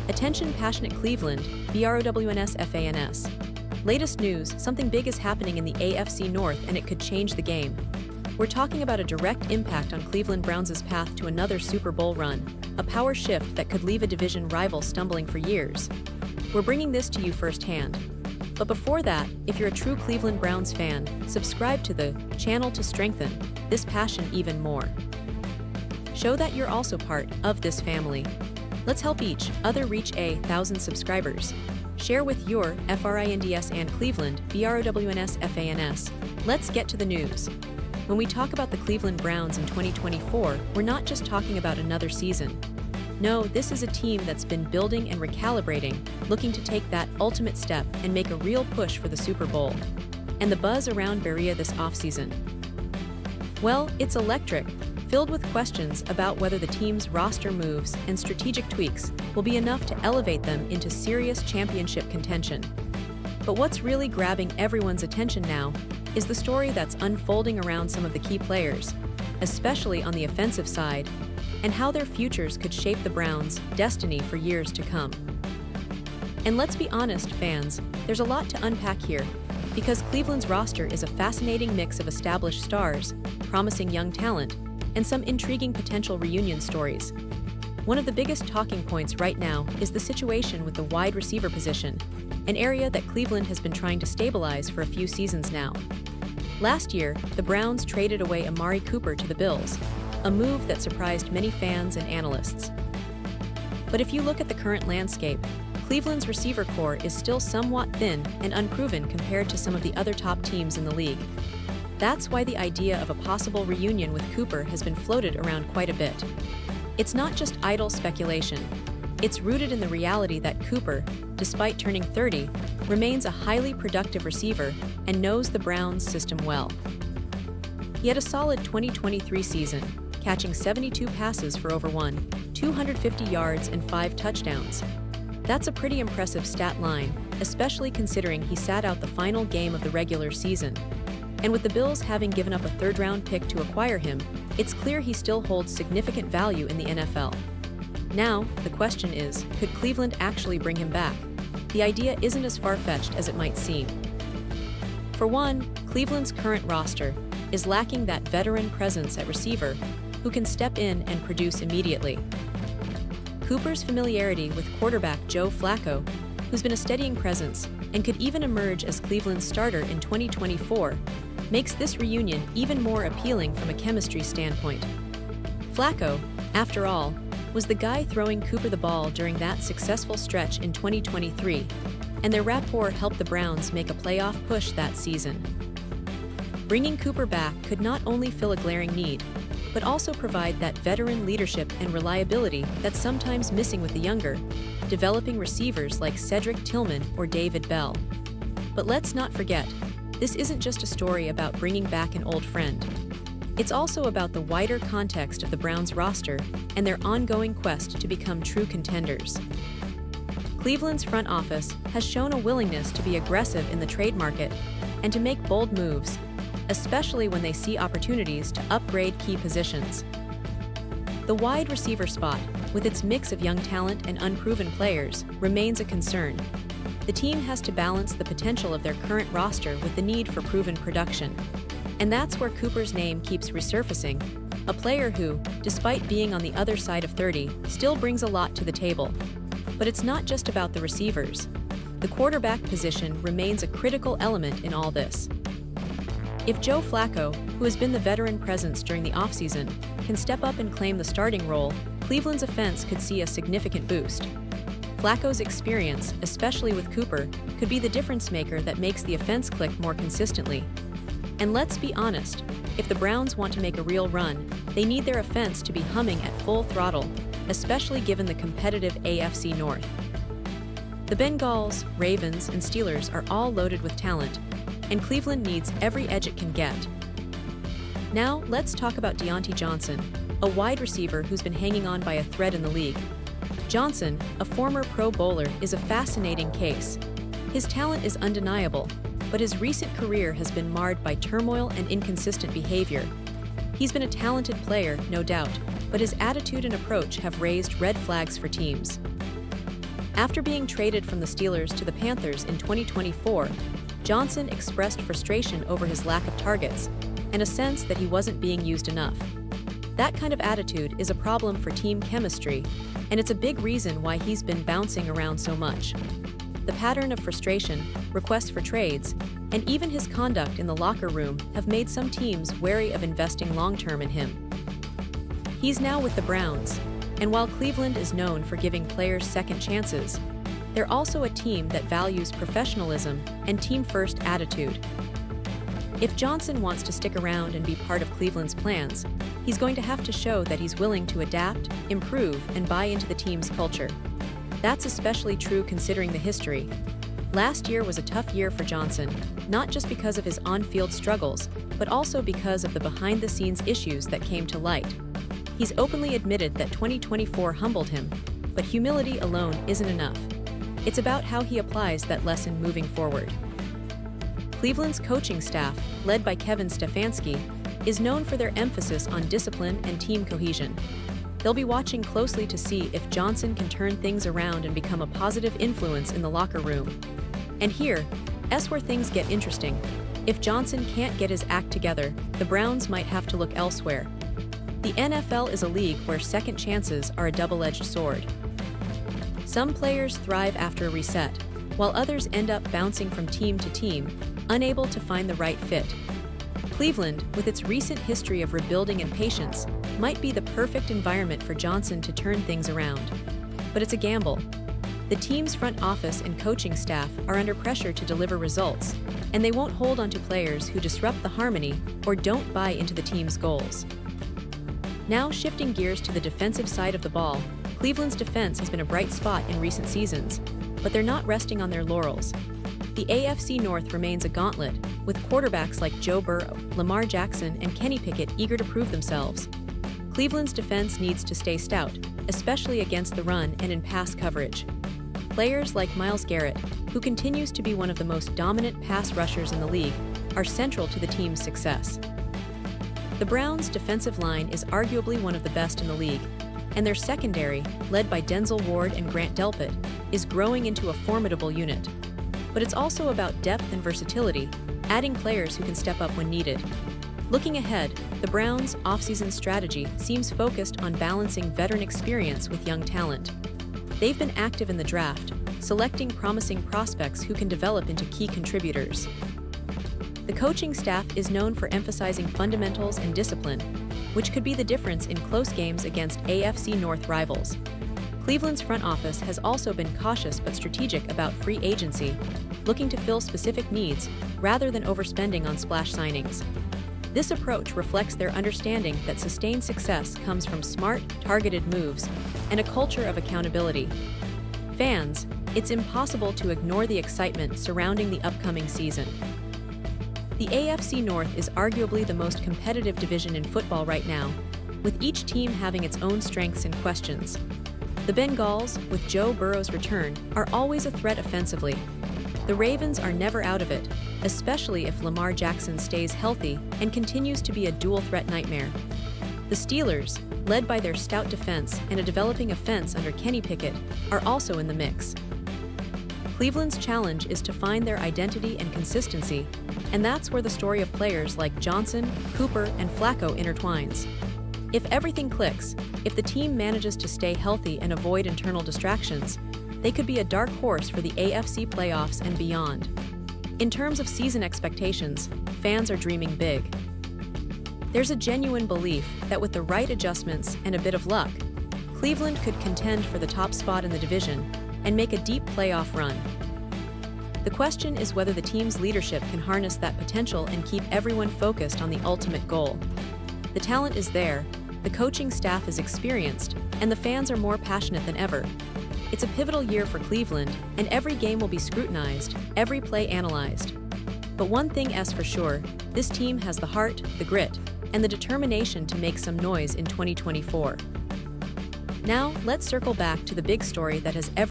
Attention passionate Cleveland, BROWNS. Latest news, something big is happening in the AFC North and it could change the game. We're talking about a direct impact on Cleveland Browns' path to another Super Bowl run, a power shift that could leave a division rival stumbling for years. We're bringing this to you firsthand. But before that, if you're a true Cleveland Browns fan, subscribe to the channel to strengthen this passion even more. Show that you're also part of this family. Let's help each other reach 1,000 subscribers. Share with your FRINDS and Cleveland, BROWNS. Let's get to the news. When we talk about the Cleveland Browns in 2024, we're not just talking about another season. No, this is a team that's been building and recalibrating, looking to take that ultimate step and make a real push for the Super Bowl. And the buzz around Berea this offseason? Well, it's electric, filled with questions about whether the team's roster moves and strategic tweaks will be enough to elevate them into serious championship contention. But what's really grabbing everyone's attention now is the story that's unfolding around some of the key players, especially on the offensive side, and how their futures could shape the Browns' destiny for years to come. And let's be honest, fans, there's a lot to unpack here, because Cleveland's roster is a fascinating mix of established stars, promising young talent, and some intriguing potential reunion stories. One of the biggest talking points right now is the situation with the wide receiver position, an area that Cleveland has been trying to stabilize for a few seasons now. Last year, the Browns traded away Amari to the Bills, a move that surprised many fans and analysts. But if you look at the current landscape, Cleveland's receiver core is still somewhat thin and unproven compared to some of the other top teams in the league. That's why the idea of a possible reunion with Cooper has been floated around quite a bit. It's not just idle speculation. It's rooted in the reality that Cooper, despite turning 30, remains a highly productive receiver and knows the Browns system well. He had a solid 2023 season, catching 72 passes for over 250 yards and 5 touchdowns. That's a pretty impressive stat line, especially considering he sat out the final game of the regular season. And with the Bills having given up a third-round pick to acquire him, it's clear he still holds significant value in the NFL. Now, the question is, could Cleveland actually bring him back? The idea isn't as far-fetched as it might seem. For one, Cleveland's current roster is lacking that veteran presence at receiver who can step in and produce immediately. Cooper's familiarity with quarterback Joe Flacco, who's been a steadying presence and could even emerge as Cleveland's starter in 2024, makes this reunion even more appealing from a chemistry standpoint. Flacco, after all, was the guy throwing Cooper the ball during that successful stretch in 2023, and their rapport helped the Browns make a playoff push that season. Bringing Cooper back could not only fill a glaring need, but also provide that veteran leadership and reliability that's sometimes missing with the younger, developing receivers like Cedric Tillman or David Bell. But let's not forget, this isn't just a story about bringing back an old friend. It's also about the wider context of the Browns roster and their ongoing quest to become true contenders. Cleveland's front office has shown a willingness to be aggressive in the trade market and to make bold moves, especially when they see opportunities to upgrade key positions. The wide receiver spot, with its mix of young talent and unproven players, remains a concern. The team has to balance the potential of their current roster with the need for proven production. And that's where Cooper's name keeps resurfacing, a player who, despite being on the other side of 30, still brings a lot to the table. But it's not just about the receivers. The quarterback position remains a critical element in all this. If Joe Flacco, who has been the veteran presence during the offseason, can step up and claim the starting role, Cleveland's offense could see a significant boost. Flacco's experience, especially with Cooper, could be the difference maker that makes the offense click more consistently. And let's be honest, if the Browns want to make a real run, they need their offense to be humming at full throttle, especially given the competitive AFC North. The Bengals, Ravens, and Steelers are all loaded with talent, and Cleveland needs every edge it can get. Now, let's talk about Diontae Johnson, a wide receiver who's been hanging on by a thread in the league. Johnson, a former Pro Bowler, is a fascinating case. His talent is undeniable, but his recent career has been marred by turmoil and inconsistent behavior. He's been a talented player, no doubt, but his attitude and approach have raised red flags for teams. After being traded from the Steelers to the Panthers in 2024, Johnson expressed frustration over his lack of targets and a sense that he wasn't being used enough. That kind of attitude is a problem for team chemistry, and it's a big reason why he's been bouncing around so much. The pattern of frustration, requests for trades, and even his conduct in the locker room have made some teams wary of investing long-term in him. He's now with the Browns, and while Cleveland is known for giving players second chances, they're also a team that values professionalism and team-first attitude. If Johnson wants to stick around and be part of Cleveland's plans, he's going to have to show that he's willing to adapt, improve, and buy into the team's culture. That's especially true considering the history. Last year was a tough year for Johnson, not just because of his on-field struggles, but also because of the behind-the-scenes issues that came to light. He's openly admitted that 2024 humbled him, but humility alone isn't enough. It's about how he applies that lesson moving forward. Cleveland's coaching staff, led by Kevin Stefanski, is known for their emphasis on discipline and team cohesion. They'll be watching closely to see if Johnson can turn things around and become a positive influence in the locker room. And here's where things get interesting. If Johnson can't get his act together, the Browns might have to look elsewhere. The NFL is a league where second chances are a double-edged sword. Some players thrive after a reset, while others end up bouncing from team to team, unable to find the right fit. Cleveland, with its recent history of rebuilding and patience, might be the perfect environment for Johnson to turn things around. But it's a gamble. The team's front office and coaching staff are under pressure to deliver results, and they won't hold onto players who disrupt the harmony or don't buy into the team's goals. Now shifting gears to the defensive side of the ball, Cleveland's defense has been a bright spot in recent seasons, but they're not resting on their laurels. The AFC North remains a gauntlet, with quarterbacks like Joe Burrow, Lamar Jackson, and Kenny Pickett eager to prove themselves. Cleveland's defense needs to stay stout, especially against the run and in pass coverage. Players like Myles Garrett, who continues to be one of the most dominant pass rushers in the league, are central to the team's success. The Browns' defensive line is arguably one of the best in the league, and their secondary, led by Denzel Ward and Grant Delpit, is growing into a formidable unit. But it's also about depth and versatility, adding players who can step up when needed. Looking ahead, the Browns' offseason strategy seems focused on balancing veteran experience with young talent. They've been active in the draft, selecting promising prospects who can develop into key contributors. The coaching staff is known for emphasizing fundamentals and discipline, which could be the difference in close games against AFC North rivals. Cleveland's front office has also been cautious but strategic about free agency, looking to fill specific needs rather than overspending on splash signings. This approach reflects their understanding that sustained success comes from smart, targeted moves and a culture of accountability. Fans, it's impossible to ignore the excitement surrounding the upcoming season. The AFC North is arguably the most competitive division in football right now, with each team having its own strengths and questions. The Bengals, with Joe Burrow's return, are always a threat offensively. The Ravens are never out of it, especially if Lamar Jackson stays healthy and continues to be a dual-threat nightmare. The Steelers, led by their stout defense and a developing offense under Kenny Pickett, are also in the mix. Cleveland's challenge is to find their identity and consistency, and that's where the story of players like Johnson, Cooper, and Flacco intertwines. If everything clicks, if the team manages to stay healthy and avoid internal distractions, they could be a dark horse for the AFC playoffs and beyond. In terms of season expectations, fans are dreaming big. There's a genuine belief that with the right adjustments and a bit of luck, Cleveland could contend for the top spot in the division and make a deep playoff run. The question is whether the team's leadership can harness that potential and keep everyone focused on the ultimate goal. The talent is there, the coaching staff is experienced, and the fans are more passionate than ever. It's a pivotal year for Cleveland, and every game will be scrutinized, every play analyzed. But one thing is for sure, this team has the heart, the grit, and the determination to make some noise in 2024. Now, let's circle back to the big story that has